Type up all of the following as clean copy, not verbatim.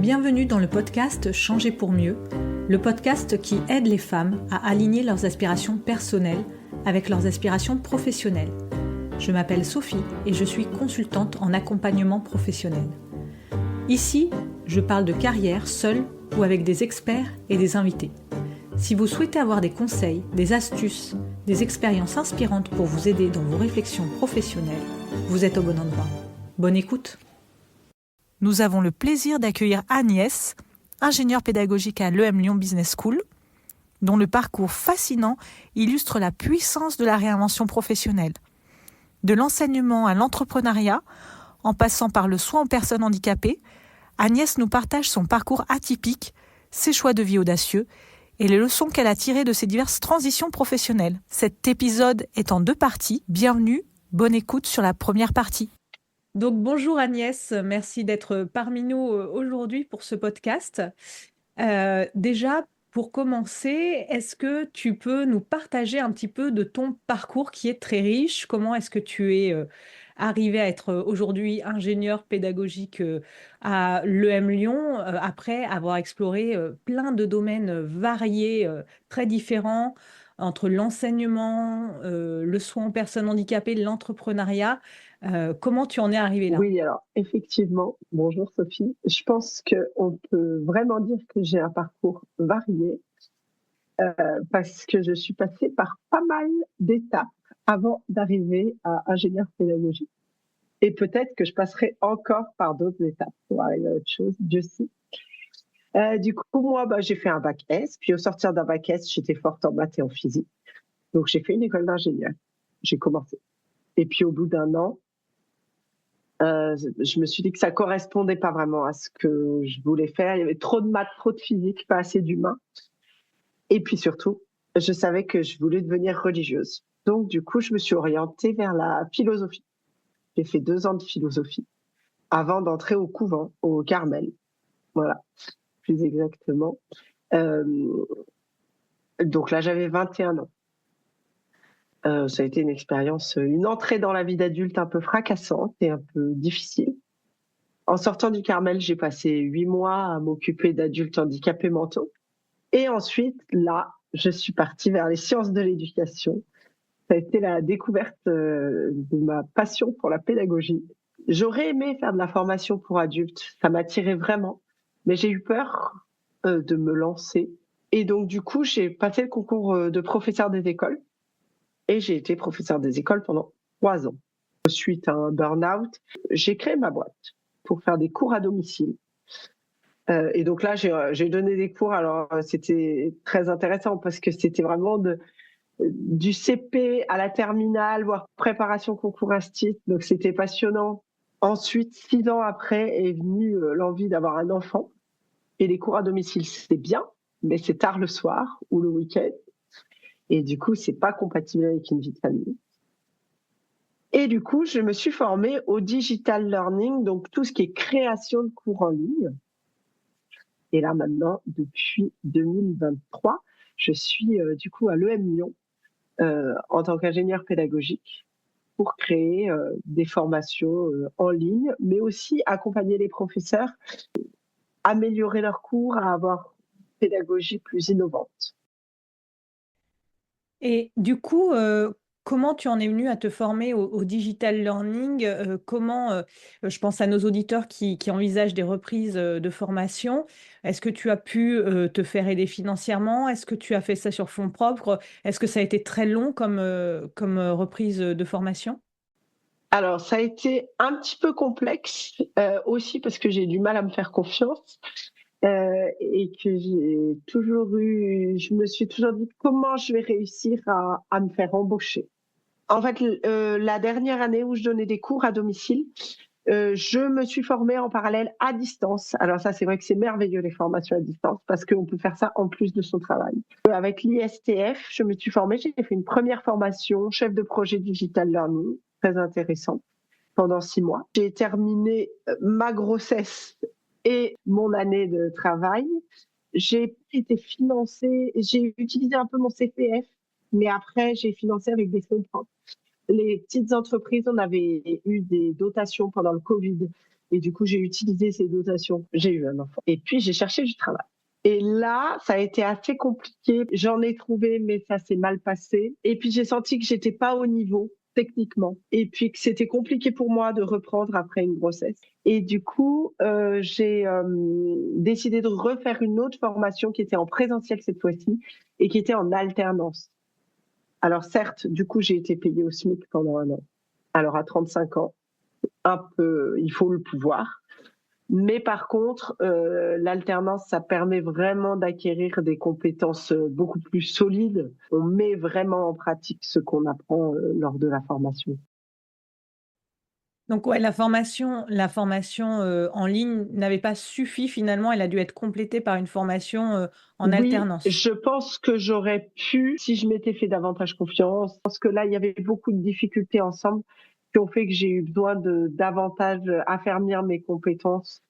Bienvenue dans le podcast Changer pour mieux, le podcast qui aide les femmes à aligner leurs aspirations personnelles avec leurs aspirations professionnelles. Je m'appelle Sophie et je suis consultante en accompagnement professionnel. Ici, je parle de carrière seule ou avec des experts et des invités. Si vous souhaitez avoir des conseils, des astuces, des expériences inspirantes pour vous aider dans vos réflexions professionnelles, vous êtes au bon endroit. Bonne écoute! Nous avons le plaisir d'accueillir Agnès, ingénieure pédagogique à l'EM Lyon Business School, dont le parcours fascinant illustre la puissance de la réinvention professionnelle. De l'enseignement à l'entrepreneuriat, en passant par le soin aux personnes handicapées, Agnès nous partage son parcours atypique, ses choix de vie audacieux et les leçons qu'elle a tirées de ses diverses transitions professionnelles. Cet épisode est en 2 parties. Bienvenue, bonne écoute sur la première partie. Donc bonjour Agnès, merci d'être parmi nous aujourd'hui pour ce podcast. Déjà, pour commencer, est-ce que tu peux nous partager un petit peu de ton parcours qui est très riche? Comment est-ce que tu es arrivé à être aujourd'hui ingénieur pédagogique à l'EM Lyon après avoir exploré plein de domaines variés, très différents, entre l'enseignement, le soin aux personnes handicapées, l'entrepreneuriat? Comment tu en es arrivé là? Oui, alors effectivement, bonjour Sophie. Je pense qu'on peut vraiment dire que j'ai un parcours varié parce que je suis passée par pas mal d'étapes avant d'arriver à ingénieur pédagogique. Et peut-être que je passerai encore par d'autres étapes pour arriver à autre chose, Dieu sait. Du coup, moi, j'ai fait un bac S, puis au sortir d'un bac S, j'étais forte en maths et en physique. Donc j'ai fait une école d'ingénieur. J'ai commencé. Et puis au bout d'un an, je me suis dit que ça correspondait pas vraiment à ce que je voulais faire. Il y avait trop de maths, trop de physique, pas assez d'humain. Et puis surtout, je savais que je voulais devenir religieuse. Donc du coup, je me suis orientée vers la philosophie. J'ai fait 2 ans de philosophie avant d'entrer au couvent, au Carmel. Voilà, plus exactement. Donc là, j'avais 21 ans. Ça a été une expérience, une entrée dans la vie d'adulte un peu fracassante et un peu difficile. En sortant du Carmel, j'ai passé 8 mois à m'occuper d'adultes handicapés mentaux. Et ensuite, là, je suis partie vers les sciences de l'éducation. Ça a été la découverte de ma passion pour la pédagogie. J'aurais aimé faire de la formation pour adultes, ça m'attirait vraiment, mais j'ai eu peur de me lancer. Et donc, du coup, j'ai passé le concours de professeur des écoles. Et j'ai été professeur des écoles pendant 3 ans. Suite à un burn-out, j'ai créé ma boîte pour faire des cours à domicile. Et donc là, j'ai donné des cours. Alors, c'était très intéressant parce que c'était vraiment du CP à la terminale, voire préparation concours Instit. Donc, c'était passionnant. Ensuite, 6 ans après, est venue l'envie d'avoir un enfant. Et les cours à domicile, c'est bien, mais c'est tard le soir ou le week-end. Et du coup, c'est pas compatible avec une vie de famille. Et du coup, je me suis formée au digital learning, donc tout ce qui est création de cours en ligne. Et là, maintenant, depuis 2023, je suis du coup à l'EM Lyon en tant qu'ingénieure pédagogique pour créer des formations en ligne, mais aussi accompagner les professeurs, améliorer leurs cours, à avoir une pédagogie plus innovante. Et du coup, comment tu en es venue à te former au digital learning? Comment, je pense à nos auditeurs qui envisagent des reprises, de formation. Est-ce que tu as pu, te faire aider financièrement? Est-ce que tu as fait ça sur fonds propres? Est-ce que ça a été très long comme reprise, de formation? Alors, ça a été un petit peu complexe aussi parce que j'ai du mal à me faire confiance. Et que je me suis toujours dit comment je vais réussir à me faire embaucher. En fait, la dernière année où je donnais des cours à domicile, je me suis formée en parallèle à distance. Alors ça, c'est vrai que c'est merveilleux les formations à distance parce qu'on peut faire ça en plus de son travail. Avec l'ISTF, je me suis formée, j'ai fait une première formation, chef de projet digital learning, très intéressant, pendant 6 mois. J'ai terminé ma grossesse et mon année de travail. J'ai été financée, j'ai utilisé un peu mon CPF, mais après, j'ai financé avec des fonds propres. Les petites entreprises, on avait eu des dotations pendant le Covid Et du coup, j'ai utilisé ces dotations. J'ai eu un enfant. Et puis, j'ai cherché du travail. Et là, ça a été assez compliqué. J'en ai trouvé, mais ça s'est mal passé. Et puis, j'ai senti que j'étais pas au niveau techniquement. Et puis, que c'était compliqué pour moi de reprendre après une grossesse. Et du coup, j'ai décidé de refaire une autre formation qui était en présentiel cette fois-ci et qui était en alternance. Alors certes, du coup, j'ai été payée au SMIC pendant 1 an. Alors à 35 ans, un peu, il faut le pouvoir. Mais par contre, l'alternance, ça permet vraiment d'acquérir des compétences beaucoup plus solides. On met vraiment en pratique ce qu'on apprend lors de la formation. Donc ouais, la formation, en ligne n'avait pas suffi finalement, elle a dû être complétée par une formation, en Oui, alternance. je pense que j'aurais pu, si je m'étais fait davantage confiance, parce que là, il y avait beaucoup de difficultés ensemble qui ont fait que j'ai eu besoin de davantage affermir mes compétences.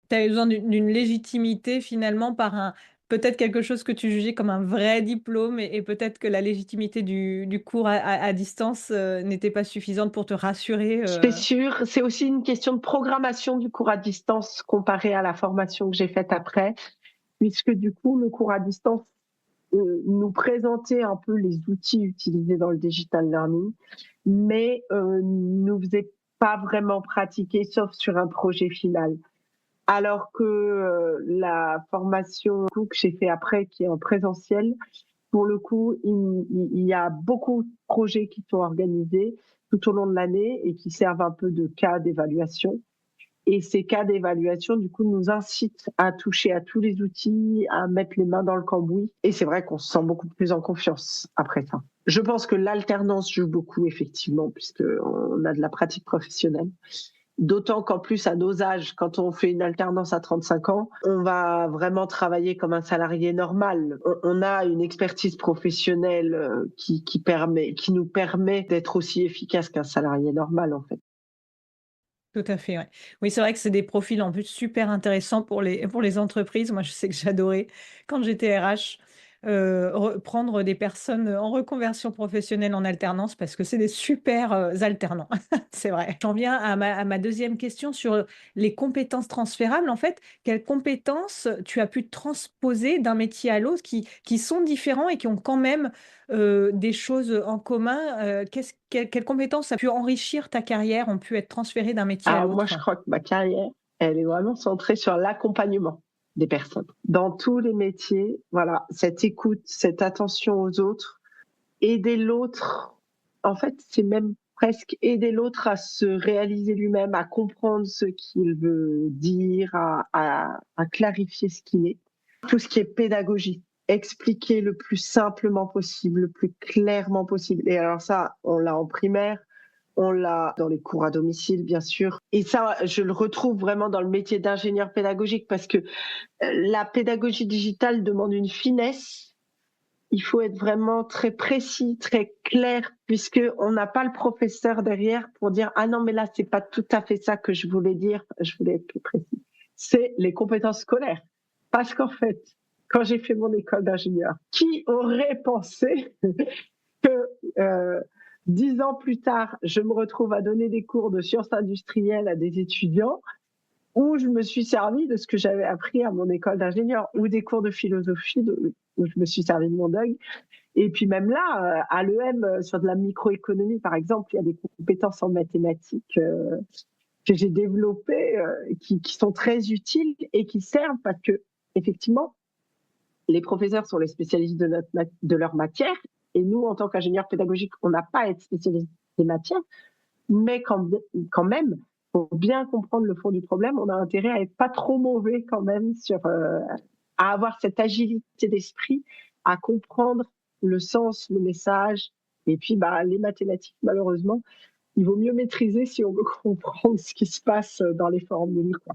Tu avais besoin d'une légitimité finalement par un peut-être quelque chose que tu jugeais comme un vrai diplôme et peut-être que la légitimité du cours à distance, n'était pas suffisante pour te rassurer, C'est sûr, c'est aussi une question de programmation du cours à distance comparé à la formation que j'ai faite après, puisque du coup, le cours à distance nous présentait un peu les outils utilisés dans le digital learning, mais nous faisait pas vraiment pratiquer, sauf sur un projet final. Alors que la formation que j'ai fait après, qui est en présentiel, pour le coup, il y a beaucoup de projets qui sont organisés tout au long de l'année et qui servent un peu de cas d'évaluation. Et ces cas d'évaluation, du coup, nous incitent à toucher à tous les outils, à mettre les mains dans le cambouis. Et c'est vrai qu'on se sent beaucoup plus en confiance après ça. Je pense que l'alternance joue beaucoup, effectivement, puisqu'on a de la pratique professionnelle. D'autant qu'en plus, à nos âges, quand on fait une alternance à 35 ans, on va vraiment travailler comme un salarié normal. On a une expertise professionnelle qui nous permet d'être aussi efficace qu'un salarié normal, en fait. tout à fait, ouais. Oui, c'est vrai que c'est des profils en plus super intéressants pour les entreprises. Moi, je sais que j'adorais quand j'étais RH, prendre des personnes, en reconversion professionnelle en alternance parce que c'est des super, alternants. C'est vrai. J'en viens à ma 2e question sur les compétences transférables. En fait, quelles compétences tu as pu transposer d'un métier à l'autre qui sont différents et qui ont quand même, des choses en commun? Quelles compétences a pu enrichir ta carrière, ont pu être transférées d'un métier à Alors moi, je l'autre? crois que ma carrière, elle est vraiment centrée sur l'accompagnement des personnes. Dans tous les métiers, voilà, cette écoute, cette attention aux autres, aider l'autre, en fait, c'est même presque aider l'autre à se réaliser lui-même, à comprendre ce qu'il veut dire, à clarifier ce qu'il est. Tout ce qui est pédagogie, expliquer le plus simplement possible, le plus clairement possible. Et alors ça, on l'a en primaire, on l'a dans les cours à domicile, bien sûr. Et ça, je le retrouve vraiment dans le métier d'ingénieur pédagogique parce que la pédagogie digitale demande une finesse. Il faut être vraiment très précis, très clair, puisque on n'a pas le professeur derrière pour dire ah non mais là c'est pas tout à fait ça que je voulais dire. Je voulais être plus précis. C'est les compétences scolaires, parce qu'en fait, quand j'ai fait mon école d'ingénieur, qui aurait pensé que 10 ans plus tard, je me retrouve à donner des cours de sciences industrielles à des étudiants où je me suis servi de ce que j'avais appris à mon école d'ingénieur, ou des cours de philosophie où je me suis servi de mon DUG. Et puis même là, à l'EM, sur de la microéconomie, par exemple, il y a des compétences en mathématiques que j'ai développées qui sont très utiles et qui servent parce que, effectivement, les professeurs sont les spécialistes de leur matière et nous, en tant qu'ingénieurs pédagogiques, on n'a pas à être spécialistes des matières, mais quand même, pour bien comprendre le fond du problème, on a intérêt à être pas trop mauvais quand même à avoir cette agilité d'esprit, à comprendre le sens, le message. Et puis, les mathématiques, malheureusement, il vaut mieux maîtriser si on veut comprendre ce qui se passe dans les formules, quoi.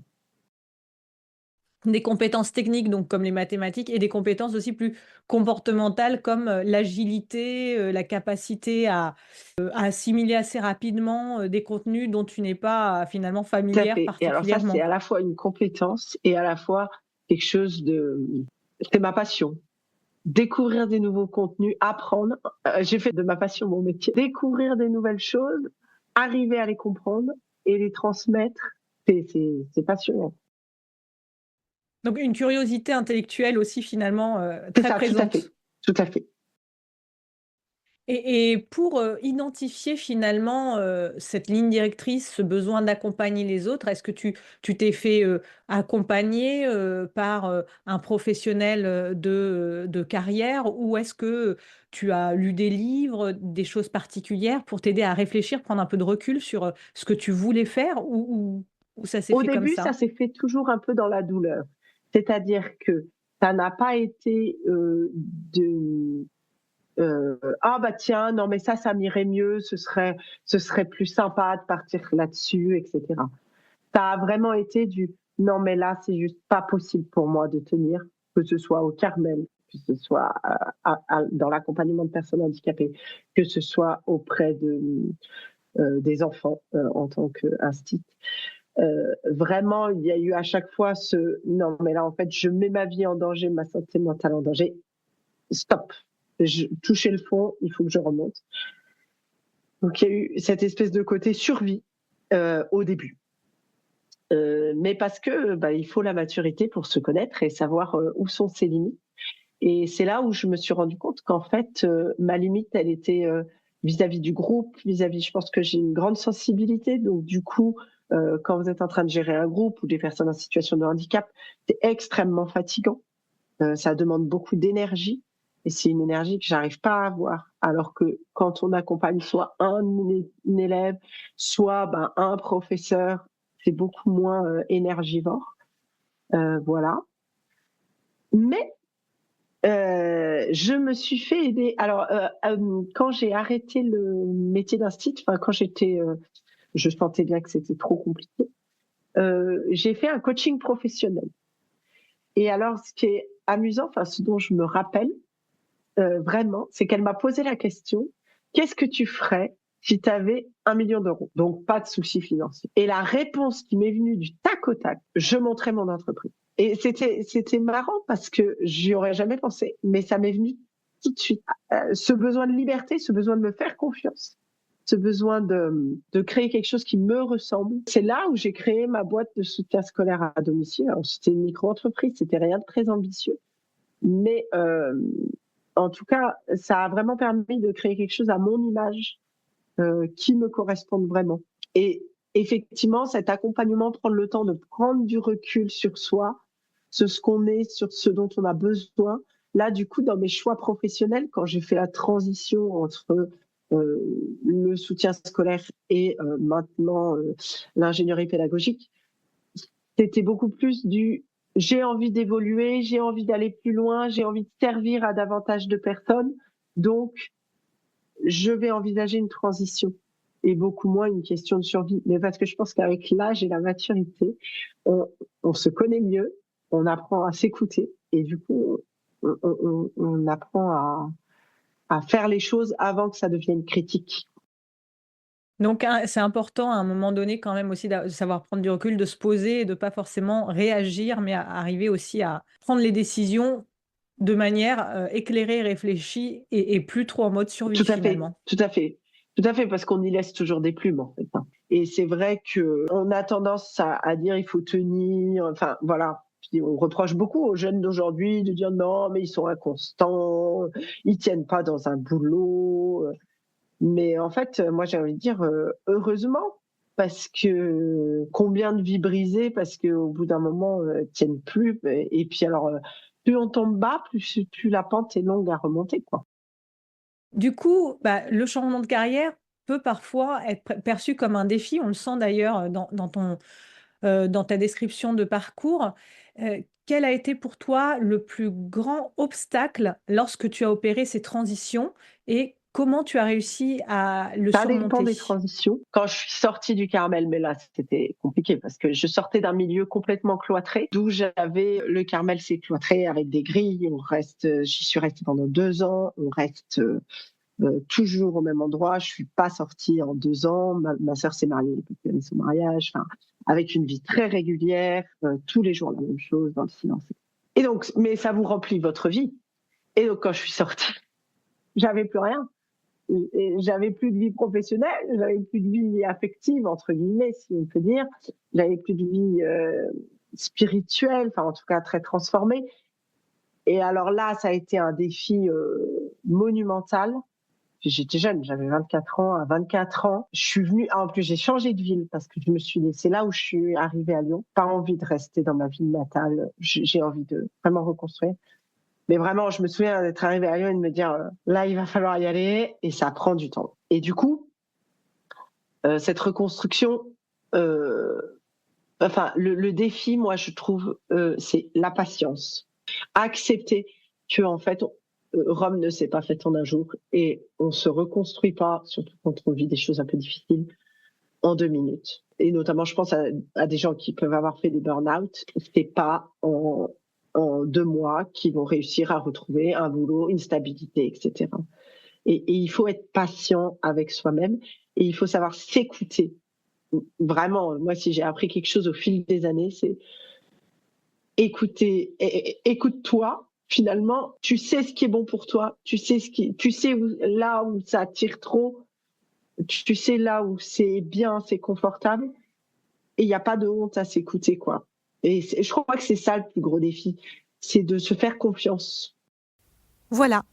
Des compétences techniques, donc comme les mathématiques et des compétences aussi plus comportementales comme, l'agilité, la capacité à assimiler assez rapidement, des contenus dont tu n'es pas, finalement Tout à familière fait. Et alors ça, c'est particulièrement. à la fois une compétence et à la fois quelque chose c'est ma passion. Découvrir des nouveaux contenus, apprendre. J'ai fait de ma passion mon métier. Découvrir des nouvelles choses, arriver à les comprendre et les transmettre. C'est passionnant. Donc une curiosité intellectuelle aussi finalement C'est très ça, présente. tout à fait. Et pour, identifier finalement, cette ligne directrice, ce besoin d'accompagner les autres, est-ce que tu t'es fait, accompagner, par, un professionnel, de carrière? Ou est-ce que tu as lu des livres, des choses particulières pour t'aider à réfléchir, prendre un peu de recul sur, ce que tu voulais faire ou ça s'est Au fait comme début, ça ça? s'est fait toujours un peu dans la douleur. C'est-à-dire que ça n'a pas été, ah bah tiens, non mais ça m'irait mieux, ce serait plus sympa de partir là-dessus, etc. Ça a vraiment été non mais là c'est juste pas possible pour moi de tenir, que ce soit au Carmel, que ce soit dans l'accompagnement de personnes handicapées, que ce soit auprès des enfants en tant qu'instit. Vraiment, il y a eu à chaque fois non mais là en fait je mets ma vie en danger, ma santé mentale en danger. Stop. Toucher le fond, il faut que je remonte. Donc il y a eu cette espèce de côté survie au début. Mais parce que il faut la maturité pour se connaître et savoir où sont ses limites. Et c'est là où je me suis rendu compte qu'en fait, ma limite, elle était vis-à-vis du groupe, vis-à-vis, je pense que j'ai une grande sensibilité. Donc du coup, quand vous êtes en train de gérer un groupe ou des personnes en situation de handicap, c'est extrêmement fatigant. Ça demande beaucoup d'énergie. Et c'est une énergie que j'arrive pas à avoir. Alors que quand on accompagne soit un élève, soit un professeur, c'est beaucoup moins énergivore. Voilà. Mais je me suis fait aider. Alors, quand j'ai arrêté le métier d'instit, quand je sentais bien que c'était trop compliqué, j'ai fait un coaching professionnel. Et alors, ce qui est amusant, ce dont je me rappelle, vraiment, c'est qu'elle m'a posé la question, qu'est-ce que tu ferais si tu avais 1 million d'euros? Donc, pas de souci financier. Et la réponse qui m'est venue du tac au tac, je montrais mon entreprise. Et c'était marrant parce que j'y aurais jamais pensé, mais ça m'est venu tout de suite. Ce besoin de liberté, ce besoin de me faire confiance, ce besoin de créer quelque chose qui me ressemble. C'est là où j'ai créé ma boîte de soutien scolaire à domicile. Alors, c'était une micro-entreprise, c'était rien de très ambitieux. Mais en tout cas, ça a vraiment permis de créer quelque chose à mon image qui me corresponde vraiment. Et effectivement, cet accompagnement, prendre le temps de prendre du recul sur soi, sur ce qu'on est, sur ce dont on a besoin. Là, du coup, dans mes choix professionnels, quand j'ai fait la transition entre le soutien scolaire et maintenant l'ingénierie pédagogique, c'était beaucoup plus j'ai envie d'évoluer, j'ai envie d'aller plus loin, j'ai envie de servir à davantage de personnes, donc je vais envisager une transition et beaucoup moins une question de survie. Mais parce que je pense qu'avec l'âge et la maturité, on se connaît mieux, on apprend à s'écouter et du coup, on apprend à faire les choses avant que ça devienne critique. Donc c'est important à un moment donné quand même aussi de savoir prendre du recul, de se poser et de pas forcément réagir, mais à arriver aussi à prendre les décisions de manière, éclairée, réfléchie et plus trop en mode survie Tout à fait, finalement. tout à fait. Tout à fait, parce qu'on y laisse toujours des plumes, en fait. Et c'est vrai qu'on a tendance à dire il faut tenir, enfin voilà. Puis on reproche beaucoup aux jeunes d'aujourd'hui de dire non, mais ils sont inconstants, ils tiennent pas dans un boulot. Mais en fait, moi j'ai envie de dire heureusement, parce que combien de vies brisées, parce qu'au bout d'un moment, tiennent plus. Et puis alors, plus on tombe bas, plus la pente est longue à remonter, quoi. Du coup, le changement de carrière peut parfois être perçu comme un défi. On le sent d'ailleurs, dans ta description de parcours. Quel a été pour toi le plus grand obstacle lorsque tu as opéré ces transitions et comment tu as réussi à le Ça dépend surmonter? des transitions. Quand je suis sortie du Carmel, mais là, c'était compliqué parce que je sortais d'un milieu complètement cloîtré, d'où j'avais le Carmel, c'est cloîtré avec des grilles. J'y suis restée pendant 2 ans. On reste toujours au même endroit. Je suis pas sortie en 2 ans. Ma sœur s'est mariée depuis son mariage. Enfin, avec une vie très régulière, tous les jours la même chose, dans le silence. Et donc, mais ça vous remplit votre vie. Et donc, quand je suis sortie, j'avais plus rien. J'avais plus de vie professionnelle, j'avais plus de vie affective, entre guillemets, si on peut dire. J'avais plus de vie spirituelle, enfin, en tout cas, très transformée. Et alors là, ça a été un défi monumental. J'étais jeune, j'avais 24 ans. À 24 ans, je suis venue. En plus, j'ai changé de ville parce que je me suis laissée là où je suis arrivée à Lyon. Pas envie de rester dans ma ville natale. J'ai envie de vraiment reconstruire. Mais vraiment, je me souviens d'être arrivée à Lyon et de me dire là, il va falloir y aller et ça prend du temps. Et du coup, cette reconstruction, le défi, moi, je trouve, c'est la patience. Accepter que en fait, Rome ne s'est pas faite en un jour et on se reconstruit pas, surtout quand on vit des choses un peu difficiles, en 2 minutes. Et notamment, je pense à des gens qui peuvent avoir fait des burn-out. C'est pas en 2 mois qu'ils vont réussir à retrouver un boulot, une stabilité, etc. Et il faut être patient avec soi-même et il faut savoir s'écouter. Vraiment, moi, si j'ai appris quelque chose au fil des années, c'est écoute-toi. Finalement, tu sais ce qui est bon pour toi, tu sais là où ça tire trop, tu sais là où c'est bien, c'est confortable, et il n'y a pas de honte à s'écouter, quoi. Et je crois que c'est ça le plus gros défi, c'est de se faire confiance. Voilà,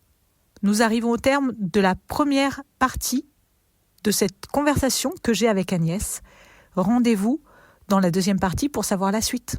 nous arrivons au terme de la première partie de cette conversation que j'ai avec Agnès. Rendez-vous dans la deuxième partie pour savoir la suite.